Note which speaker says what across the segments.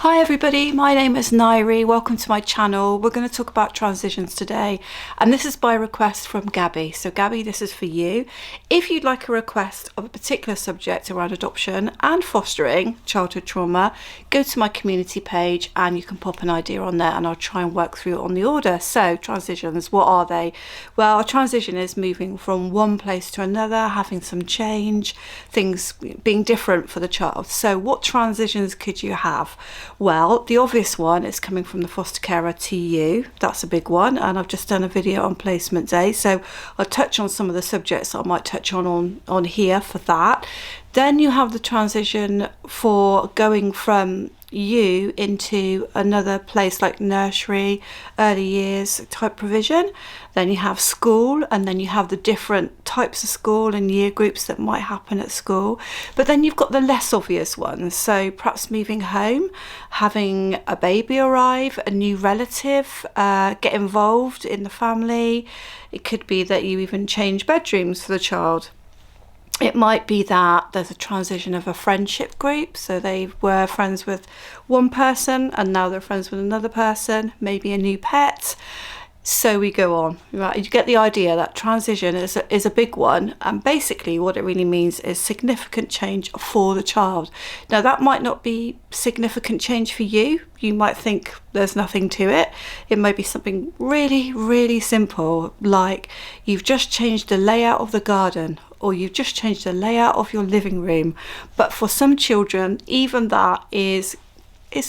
Speaker 1: Hi everybody, my name is Nairi. Welcome to my channel. We're going to talk about transitions today, and this is by request from Gabby. So Gabby, this is for you. If you'd like a request of a particular subject around adoption and fostering childhood trauma, go to my community page and you can pop an idea on there and I'll try and work through it on the order. So transitions, what are they? Well, a transition is moving from one place to another, having some change, things being different for the child. So what transitions could you have? Well, the obvious one is coming from the foster carer to you. That's a big one, and I've just done a video on placement day, so I'll touch on some of the subjects I might touch on here for that. Then you have the transition for going from you into another place like nursery, early years type provision. Then you have school, and then you have the different types of school and year groups that might happen at school. But then you've got the less obvious ones, so perhaps moving home, having a baby arrive, a new relative get involved in the family. It could be that you even change bedrooms for the child. It might be that there's a transition of a friendship group, so they were friends with one person and now they're friends with another person, maybe a new pet. So we go on, right? You get the idea that transition is a big one, and basically what it really means is significant change for the child. Now that might not be significant change for you. You might think there's nothing to it. It might be something really, really simple, like you've just changed the layout of the garden, or you've just changed the layout of your living room. But for some children, even that it's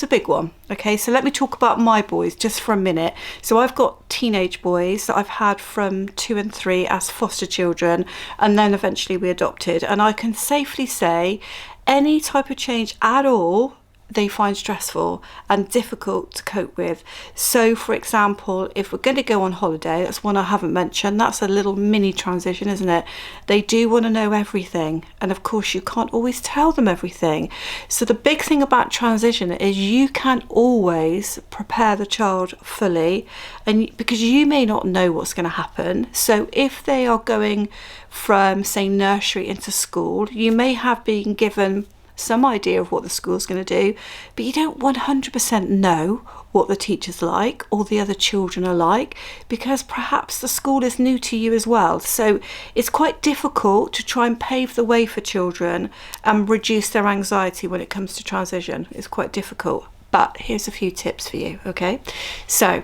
Speaker 1: a big one. Okay, so let me talk about my boys just for a minute. So I've got teenage boys that I've had from 2 and 3 as foster children, and then eventually we adopted. And I can safely say any type of change at all they find stressful and difficult to cope with. So for example, if we're going to go on holiday, that's one I haven't mentioned, that's a little mini transition, isn't it? They do want to know everything, and of course you can't always tell them everything. So the big thing about transition is you can't always prepare the child fully, and because you may not know what's going to happen. So if they are going from, say, nursery into school, you may have been given some idea of what the school's going to do, but you don't 100% know what the teacher's like or the other children are like, because perhaps the school is new to you as well. So it's quite difficult to try and pave the way for children and reduce their anxiety when it comes to transition. It's quite difficult, but here's a few tips for you, okay? So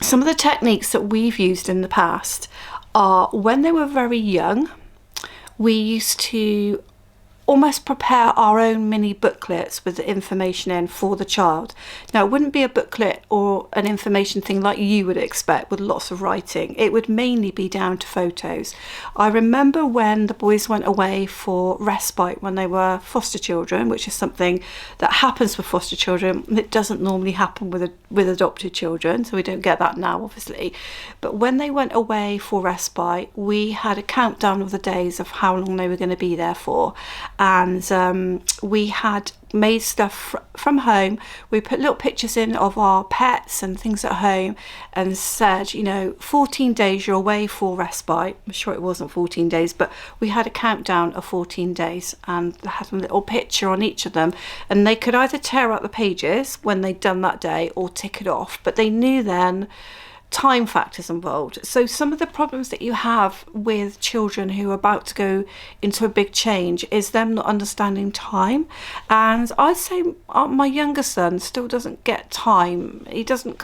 Speaker 1: some of the techniques that we've used in the past are, when they were very young, we used to almost prepare our own mini booklets with the information in for the child. Now, it wouldn't be a booklet or an information thing like you would expect with lots of writing. It would mainly be down to photos. I remember when the boys went away for respite when they were foster children, which is something that happens with foster children. It doesn't normally happen with adopted children, so we don't get that now, obviously. But when they went away for respite, we had a countdown of the days of how long they were going to be there for. And we had made stuff from home. We put little pictures in of our pets and things at home and said, 14 days you're away for respite. I'm sure it wasn't 14 days, but we had a countdown of 14 days and had a little picture on each of them, and they could either tear out the pages when they'd done that day or tick it off, but they knew then time factors involved. So some of the problems that you have with children who are about to go into a big change is them not understanding time. And I'd say my younger son still doesn't get time. He doesn't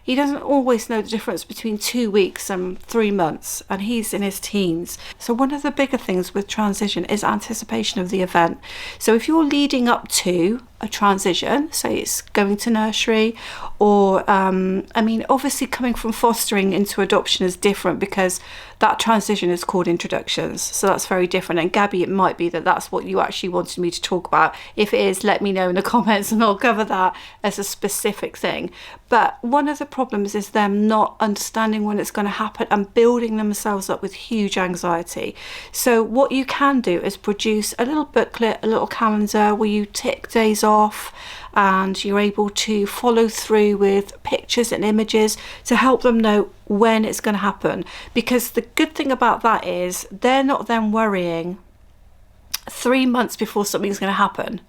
Speaker 1: he doesn't always know the difference between 2 weeks and 3 months, and he's in his teens. So one of the bigger things with transition is anticipation of the event. So if you're leading up to a transition, say it's going to nursery, or obviously coming from fostering into adoption is different because that transition is called introductions, so that's very different. And Gabby, it might be that that's what you actually wanted me to talk about. If it is, let me know in the comments and I'll cover that as a specific thing. But one of the problems is them not understanding when it's going to happen and building themselves up with huge anxiety. So what you can do is produce a little booklet, a little calendar where you tick days off, and you're able to follow through with pictures and images to help them know when it's going to happen. Because the good thing about that is they're not then worrying 3 months before something's going to happen.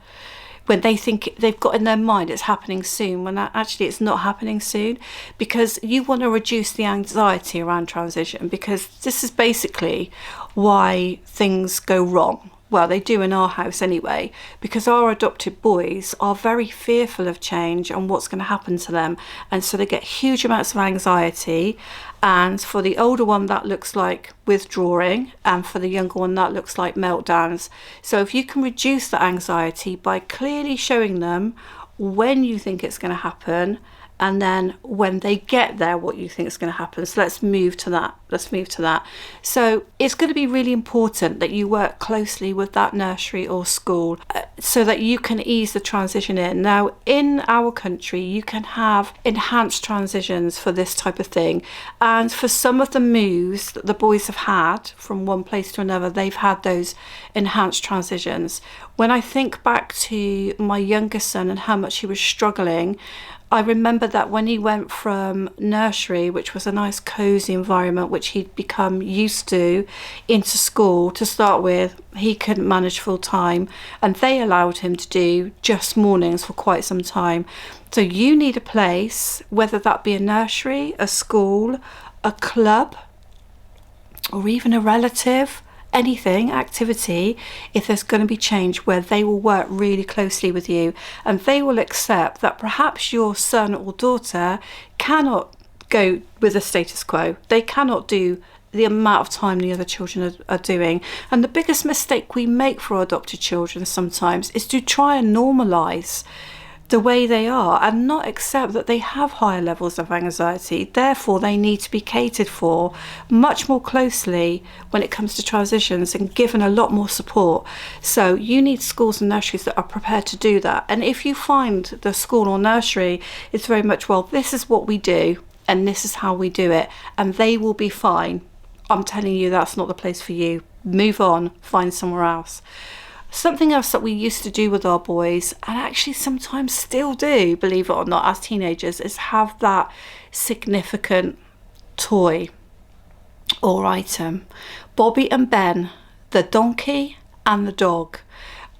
Speaker 1: when they think they've got in their mind it's happening soon, when actually it's not happening soon, because you want to reduce the anxiety around transition, because this is basically why things go wrong. Well, they do in our house anyway, because our adopted boys are very fearful of change and what's going to happen to them. And so they get huge amounts of anxiety. And for the older one, that looks like withdrawing. And for the younger one, that looks like meltdowns. So if you can reduce the anxiety by clearly showing them when you think it's going to happen, and then when they get there, what you think is going to happen. So let's move to that. So it's going to be really important that you work closely with that nursery or school so that you can ease the transition in. Now, in our country, you can have enhanced transitions for this type of thing. And for some of the moves that the boys have had from one place to another, they've had those enhanced transitions. When I think back to my youngest son and how much he was struggling, I remember that when he went from nursery, which was a nice cozy environment which he'd become used to, into school, to start with, he couldn't manage full time, and they allowed him to do just mornings for quite some time. So you need a place, whether that be a nursery, a school, a club, or even a relative, anything, activity, if there's going to be change, where they will work really closely with you, and they will accept that perhaps your son or daughter cannot go with the status quo. They cannot do the amount of time the other children are doing. And the biggest mistake we make for our adopted children sometimes is to try and normalise the way they are and not accept that they have higher levels of anxiety. Therefore, they need to be catered for much more closely when it comes to transitions and given a lot more support. So you need schools and nurseries that are prepared to do that. And if you find the school or nursery is very much, well, this is what we do and this is how we do it, and they will be fine, I'm telling you, that's not the place for you. Move on, find somewhere else. Something else that we used to do with our boys, and actually sometimes still do, believe it or not, as teenagers, is have that significant toy or item. Bobby and Ben, the donkey and the dog,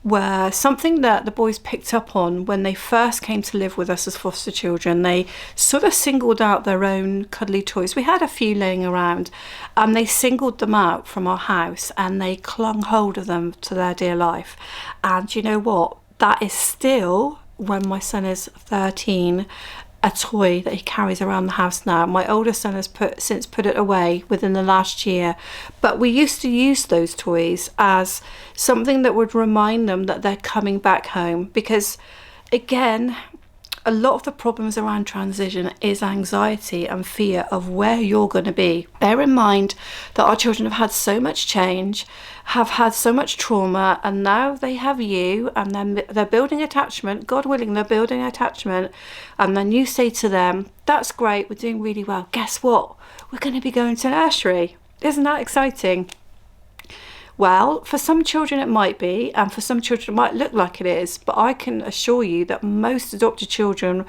Speaker 1: were something that the boys picked up on when they first came to live with us as foster children. They sort of singled out their own cuddly toys. We had a few laying around, and they singled them out from our house and they clung hold of them to their dear life. And you know what? That is still, when my son is 13, a toy that he carries around the house now. My older son has since put it away within the last year, but we used to use those toys as something that would remind them that they're coming back home, because again, a lot of the problems around transition is anxiety and fear of where you're going to be. Bear in mind that our children have had so much change, have had so much trauma, and now they have you, and then they're building attachment. God willing, they're building attachment. And then you say to them, that's great, we're doing really well. Guess what? We're going to be going to nursery. Isn't that exciting? Well, for some children it might be, and for some children it might look like it is, but I can assure you that most adopted children,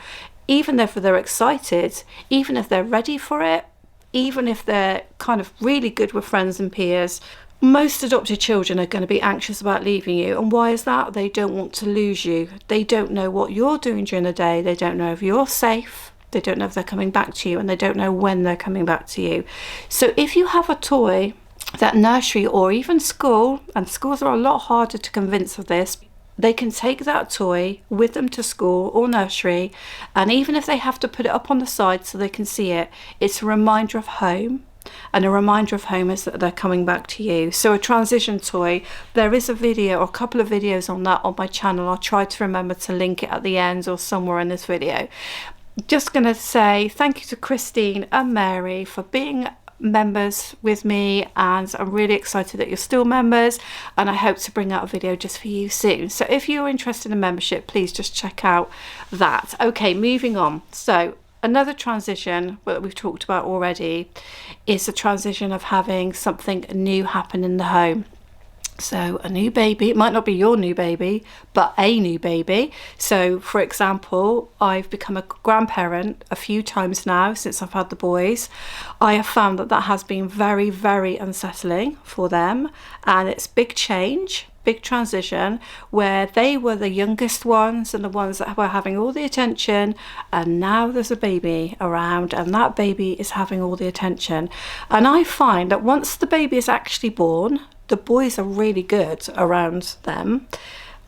Speaker 1: even if they're excited, even if they're ready for it, even if they're kind of really good with friends and peers, most adopted children are going to be anxious about leaving you. And why is that? They don't want to lose you. They don't know what you're doing during the day. They don't know if you're safe. They don't know if they're coming back to you, and they don't know when they're coming back to you. So if you have a toy that nursery or even school, and schools are a lot harder to convince of this, they can take that toy with them to school or nursery, and even if they have to put it up on the side so they can see it, it's a reminder of home, and a reminder of home is that they're coming back to you. So a transition toy, there is a video or a couple of videos on that on my channel. I'll try to remember to link it at the end or somewhere in this video. Just going to say thank you to Christine and Mary for being members with me, and I'm really excited that you're still members, and I hope to bring out a video just for you soon. So if you're interested in membership, please just check out that. Okay, moving on. So another transition that we've talked about already is the transition of having something new happen in the home. So a new baby, it might not be your new baby, but a new baby. So for example, I've become a grandparent a few times now since I've had the boys. I have found that that has been very, very unsettling for them, and it's big change big transition where they were the youngest ones and the ones that were having all the attention, and now there's a baby around and that baby is having all the attention. And I find that once the baby is actually born, the boys are really good around them.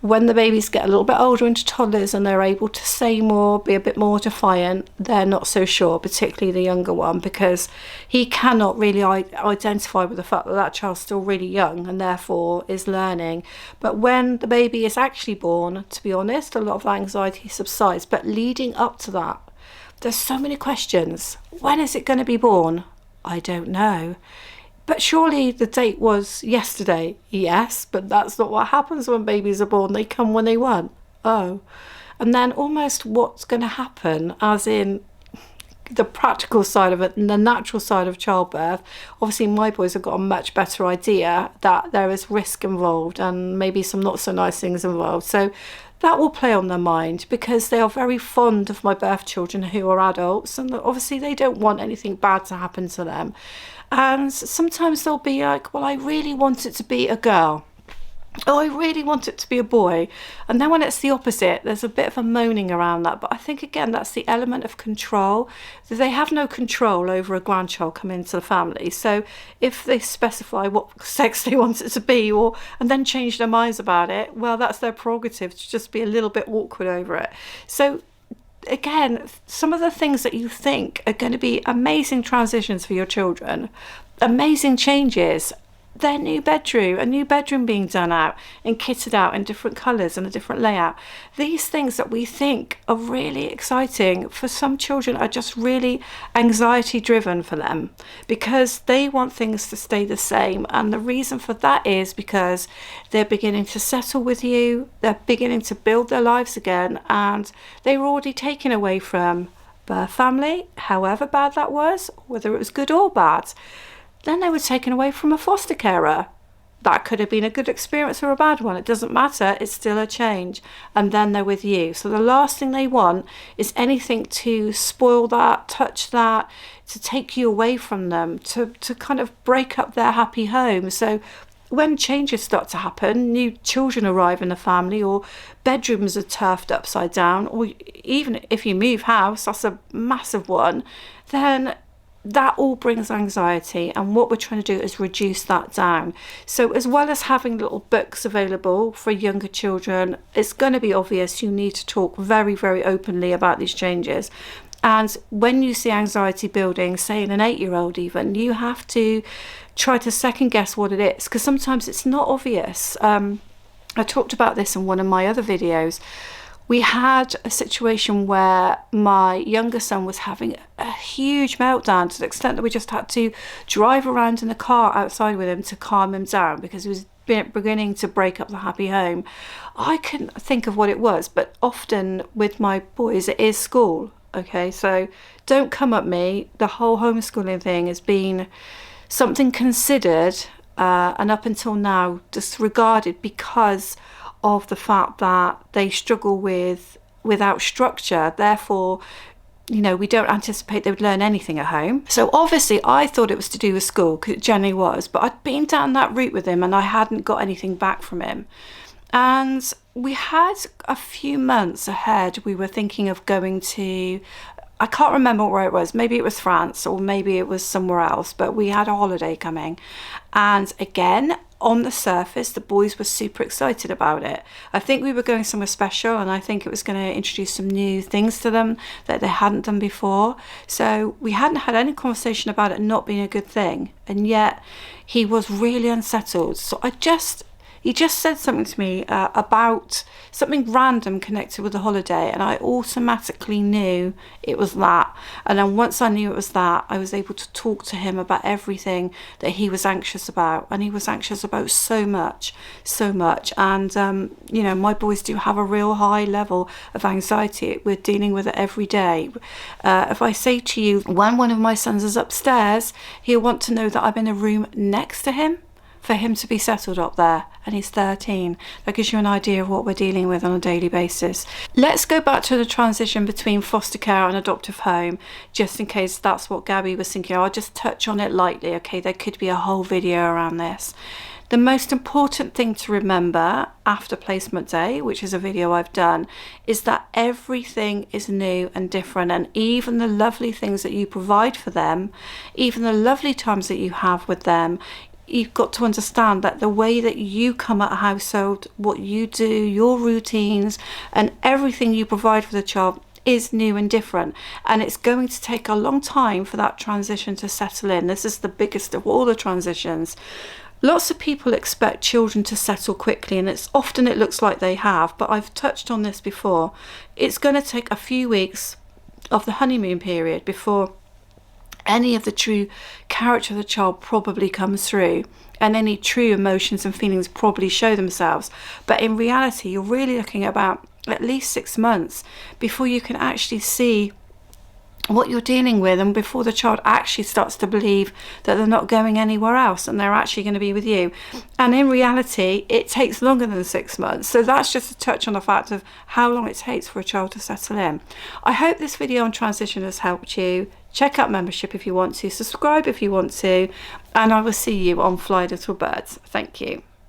Speaker 1: When the babies get a little bit older into toddlers and they're able to say more, be a bit more defiant, they're not so sure, particularly the younger one, because he cannot really identify with the fact that that child's still really young and therefore is learning. But when the baby is actually born, to be honest, a lot of anxiety subsides. But leading up to that, there's so many questions. When is it going to be born? I don't know. But surely the date was yesterday. Yes, but that's not what happens when babies are born. They come when they want. Oh. And then almost what's going to happen, as in the practical side of it and the natural side of childbirth. Obviously, my boys have got a much better idea that there is risk involved and maybe some not so nice things involved. So that will play on their mind, because they are very fond of my birth children who are adults, and obviously they don't want anything bad to happen to them. And sometimes they'll be like, well, I really want it to be a girl. Oh, I really want it to be a boy. And then when it's the opposite, there's a bit of a moaning around that. But I think, again, that's the element of control. They have no control over a grandchild coming into the family. So if they specify what sex they want it to be, and then change their minds about it, well, that's their prerogative to just be a little bit awkward over it. So again, some of the things that you think are going to be amazing transitions for your children, amazing changes, their new bedroom, a new bedroom being done out and kitted out in different colours and a different layout. These things that we think are really exciting, for some children are just really anxiety driven for them, because they want things to stay the same. And the reason for that is because they're beginning to settle with you, they're beginning to build their lives again, and they were already taken away from birth family, however bad that was, whether it was good or bad. Then they were taken away from a foster carer. That could have been a good experience or a bad one. It doesn't matter. It's still a change. And then they're with you. So the last thing they want is anything to spoil that, touch that, to take you away from them, to kind of break up their happy home. So when changes start to happen, new children arrive in the family, or bedrooms are turfed upside down, or even if you move house, that's a massive one, then that all brings anxiety, and what we're trying to do is reduce that down. So as well as having little books available for younger children, it's going to be obvious you need to talk very, very openly about these changes. And when you see anxiety building, say in an 8-year-old even, you have to try to second guess what it is, because sometimes it's not obvious. I talked about this in one of my other videos. We had a situation where my younger son was having a huge meltdown, to the extent that we just had to drive around in the car outside with him to calm him down, because he was beginning to break up the happy home. I couldn't think of what it was, but often with my boys it is school. Okay, so don't come at me. The whole homeschooling thing has been something considered and up until now disregarded, because of the fact that they struggle without structure. Therefore, we don't anticipate they would learn anything at home. So obviously I thought it was to do with school, because it generally was, but I'd been down that route with him and I hadn't got anything back from him. And we had a few months ahead, we were thinking of going to, I can't remember where it was, maybe it was France or maybe it was somewhere else, but we had a holiday coming. And again, on the surface, the boys were super excited about it. I think we were going somewhere special, and I think it was going to introduce some new things to them that they hadn't done before. So we hadn't had any conversation about it not being a good thing, and yet he was really unsettled. So he just said something to me about something random connected with the holiday, and I automatically knew it was that. And then once I knew it was that, I was able to talk to him about everything that he was anxious about, and he was anxious about so much. And my boys do have a real high level of anxiety. We're dealing with it every day. If I say to you, when one of my sons is upstairs, he'll want to know that I'm in a room next to him, for him to be settled up there, and he's 13. That gives you an idea of what we're dealing with on a daily basis. Let's go back to the transition between foster care and adoptive home, just in case that's what Gabby was thinking. I'll just touch on it lightly, okay? There could be a whole video around this. The most important thing to remember after placement day, which is a video I've done, is that everything is new and different, and even the lovely things that you provide for them, even the lovely times that you have with them, you've got to understand that the way that you come at a household, what you do, your routines, and everything you provide for the child is new and different, and it's going to take a long time for that transition to settle in. This is the biggest of all the transitions. Lots of people expect children to settle quickly, and it looks like they have, but I've touched on this before. It's going to take a few weeks of the honeymoon period before any of the true character of the child probably comes through, and any true emotions and feelings probably show themselves. But in reality, you're really looking at about at least 6 months before you can actually see what you're dealing with, and before the child actually starts to believe that they're not going anywhere else and they're actually going to be with you. And in reality, it takes longer than 6 months. So that's just a touch on the fact of how long it takes for a child to settle in. I hope this video on transition has helped you. Check out membership if you want to, subscribe if you want to, and I will see you on Fly Little Birds. Thank you.